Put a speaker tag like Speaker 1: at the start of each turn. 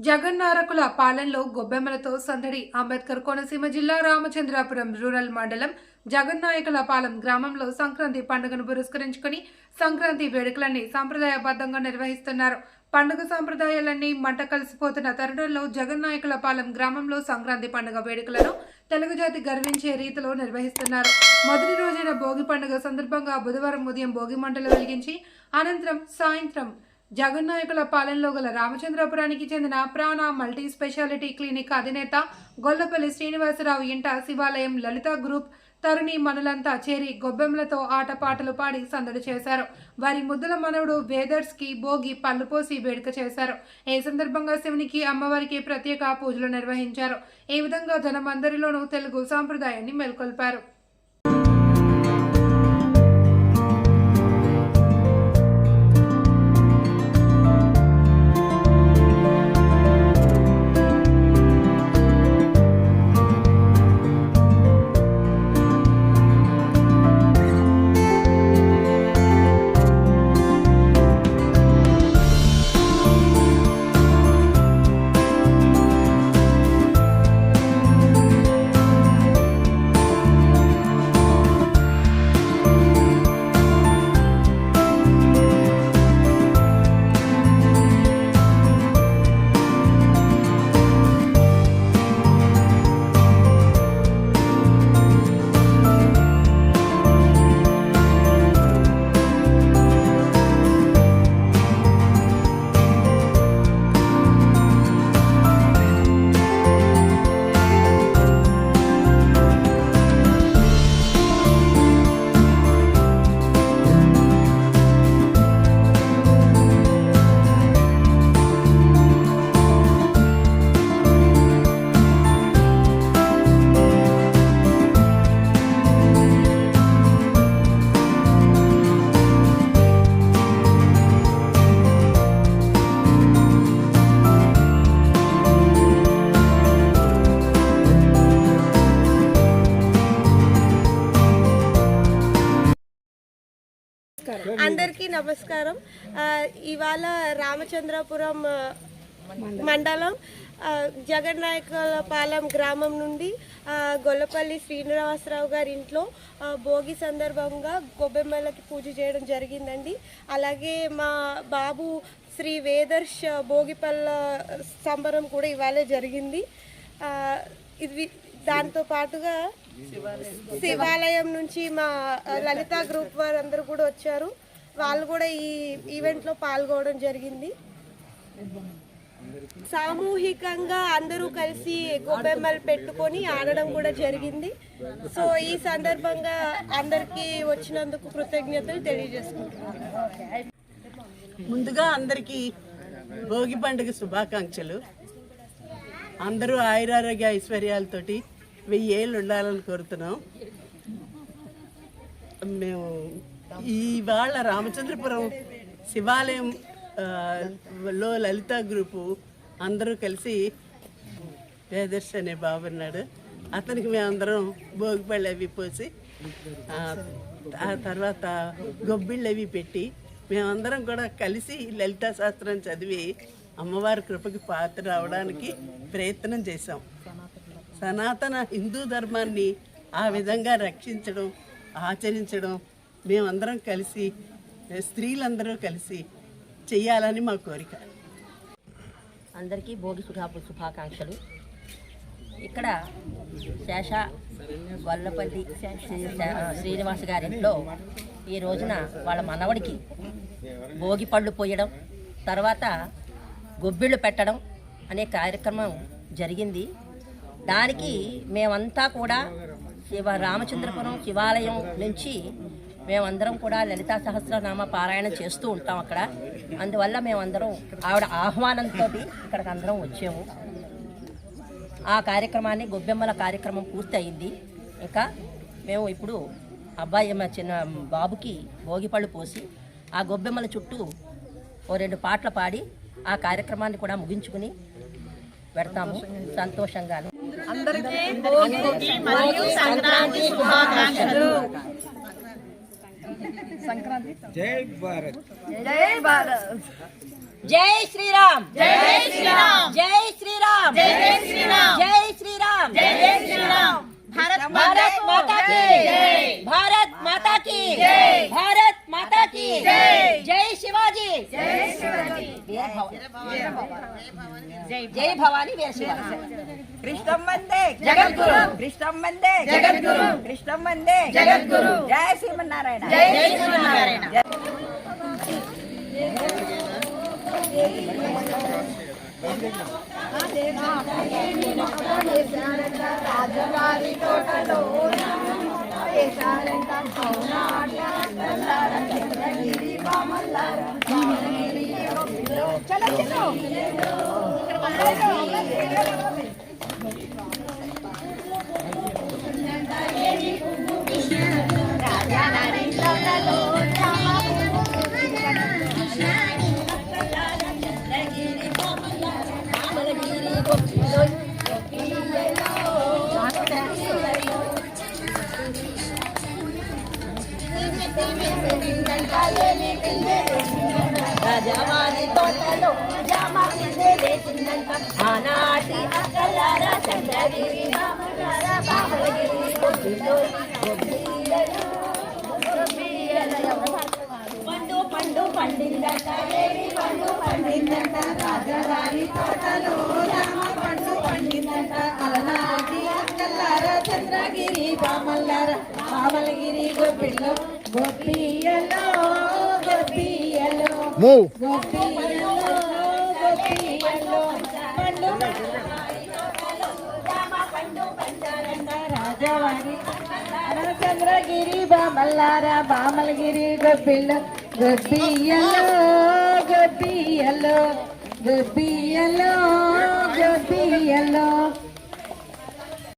Speaker 1: జగన్నారకుల పాలెంలో గొబ్బెమ్మలతో సందడి. అంబేద్కర్ కోనసీమ జిల్లా రామచంద్రాపురం రూరల్ మండలం జగన్నాయకుల పాలెం గ్రామంలో సంక్రాంతి పండుగను పురస్కరించుకుని సంక్రాంతి వేడుకలన్నీ సాంప్రదాయబద్ధంగా నిర్వహిస్తున్నారు. పండుగ సాంప్రదాయాలన్నీ మంట కలిసిపోతున్న తరుణంలో జగన్నాయకుల పాలెం గ్రామంలో సంక్రాంతి పండుగ వేడుకలను తెలుగు జాతి గర్వించే రీతిలో నిర్వహిస్తున్నారు. మొదటి రోజైన భోగి పండుగ సందర్భంగా బుధవారం ఉదయం భోగి మంటలు వెలిగించి అనంతరం సాయంత్రం జగన్నాయకుల పాలెంలో గల రామచంద్రపురానికి చెందిన ప్రాణ మల్టీ స్పెషాలిటీ క్లినిక్ అధినేత గొల్లపల్లి శ్రీనివాసరావు ఇంట శివాలయం లలిత గ్రూప్ తరుణి మనులంతా చేరి గొబ్బెమ్మలతో ఆటపాటలు పాడి సందడి చేశారు. వారి ముద్దుల మనవుడు వేదర్స్ కి భోగి పళ్ళు పోసి వేడుక చేశారు. ఈ సందర్భంగా శివునికి అమ్మవారికి ప్రత్యేక పూజలు నిర్వహించారు. ఈ విధంగా జనమందరిలోనూ తెలుగు సాంప్రదాయాన్ని మేల్కొల్పారు.
Speaker 2: అందరికీ నమస్కారం. ఇవాళ రామచంద్రపురం మండలం జగన్నాయకుల పాలెం గ్రామం నుండి గొల్లపల్లి శ్రీనివాసరావు గారి ఇంట్లో భోగి సందర్భంగా గొబ్బెమ్మలకి పూజ చేయడం జరిగిందండి. అలాగే మా బాబు శ్రీ వేదర్శ భోగిపల్ల సంబరం కూడా ఇవాళ జరిగింది. ఇది దాంతో పాటుగా శివాలయం నుంచి మా లలిత గ్రూప్ వారందరూ కూడా వచ్చారు. వాళ్ళు కూడా ఈ ఈవెంట్లో పాల్గొనడం జరిగింది. సామూహికంగా అందరూ కలిసి గొబ్బెమ్మలు పెట్టుకొని ఆడడం కూడా జరిగింది. సో ఈ సందర్భంగా అందరికీ వచ్చినందుకు కృతజ్ఞతలు తెలియజేసుకుంటున్నాను.
Speaker 3: ముందుగా అందరికీ భోగి పండుగ శుభాకాంక్షలు. అందరూ ఆయురారోగ్య ఐశ్వర్యాలతోటి 1000 ఏళ్ళు ఉండాలని కోరుతున్నాం. మేము ఇవాళ రామచంద్రపురం శివాలయం లో లలిత గ్రూపు అందరూ కలిసి వేదర్శ అనే బాబు ఉన్నాడు, అతనికి మేమందరం భోగిపళ్ళు అవి పోసి ఆ తర్వాత గొబ్బిళ్ళు అవి పెట్టి మేమందరం కూడా కలిసి లలితా శాస్త్రం చదివి అమ్మవారి కృపకి పాత్ర అవడానికి ప్రయత్నం చేశాం. సనాతన హిందూ ధర్మాన్ని ఆ విధంగా రక్షించడం, ఆచరించడం మేమందరం కలిసి, స్త్రీలందరూ కలిసి చెయ్యాలని మా కోరిక.
Speaker 4: అందరికీ భోగి శుభాకాంక్షలు. ఇక్కడ శేష గొల్లపల్లి శ్రీనివాస గారింట్లో ఈ రోజున వాళ్ళ మనవడికి భోగి పళ్ళు పోయడం, తర్వాత గొబ్బిళ్ళు పెట్టడం అనే కార్యక్రమం జరిగింది. దానికి మేమంతా కూడా రామచంద్రపురం శివాలయం నుంచి మేమందరం కూడా లలితా సహస్రనామ పారాయణం చేస్తూ ఉంటాం అక్కడ. అందువల్ల మేమందరం ఆవిడ ఆహ్వానంతో ఇక్కడికి అందరం వచ్చాము. ఆ కార్యక్రమాన్ని గొబ్బెమ్మల కార్యక్రమం పూర్తి అయింది. ఇంకా మేము ఇప్పుడు అబ్బాయి చిన్న బాబుకి భోగిపళ్ళు పోసి ఆ గొబ్బెమ్మల చుట్టూ ఓ 2 పాటలు పాడి ఆ కార్యక్రమాన్ని కూడా ముగించుకుని పెడతాము సంతోషంగాను.
Speaker 2: అందరికీ భోగి మరియు సంక్రాంతి శుభాకాంక్షలు.
Speaker 5: సంక్రాంతి జై భారత్
Speaker 4: జై భారత్ జై శ్రీరామ్ జై శ్రీరామ్ జై జై భవానీ వీరశివ.
Speaker 5: కృష్ణం వందే జగద్గురు, కృష్ణం వందే జగద్గురు, కృష్ణం వందే జగద్గురు. జయ శ్రీమన్నారాయణ, జయ శ్రీమన్నారాయణ. రాజగారి తోటలో
Speaker 4: రాజవారి తోటలో ఆనాటి అక్కలారా చంద్రగిరి బామలగిరి గొబ్బిలో పండు పండు పండిందంట పండు పండిందంట రాజవారి తోటలో పండు పండిందంట అలనాటి అక్కలారా చంద్రగిరి బామలగిరి గొబ్బిలో గొబ్బియలో గొబ్బియలో గొబ్బియలో గొబ్బియలో పండు రాజవారి చంద్రగిరి బామలగిరి గొబ్బిలో గొబ్బియలో గొబ్బియలో గొబ్బియలో గొబ్బియలో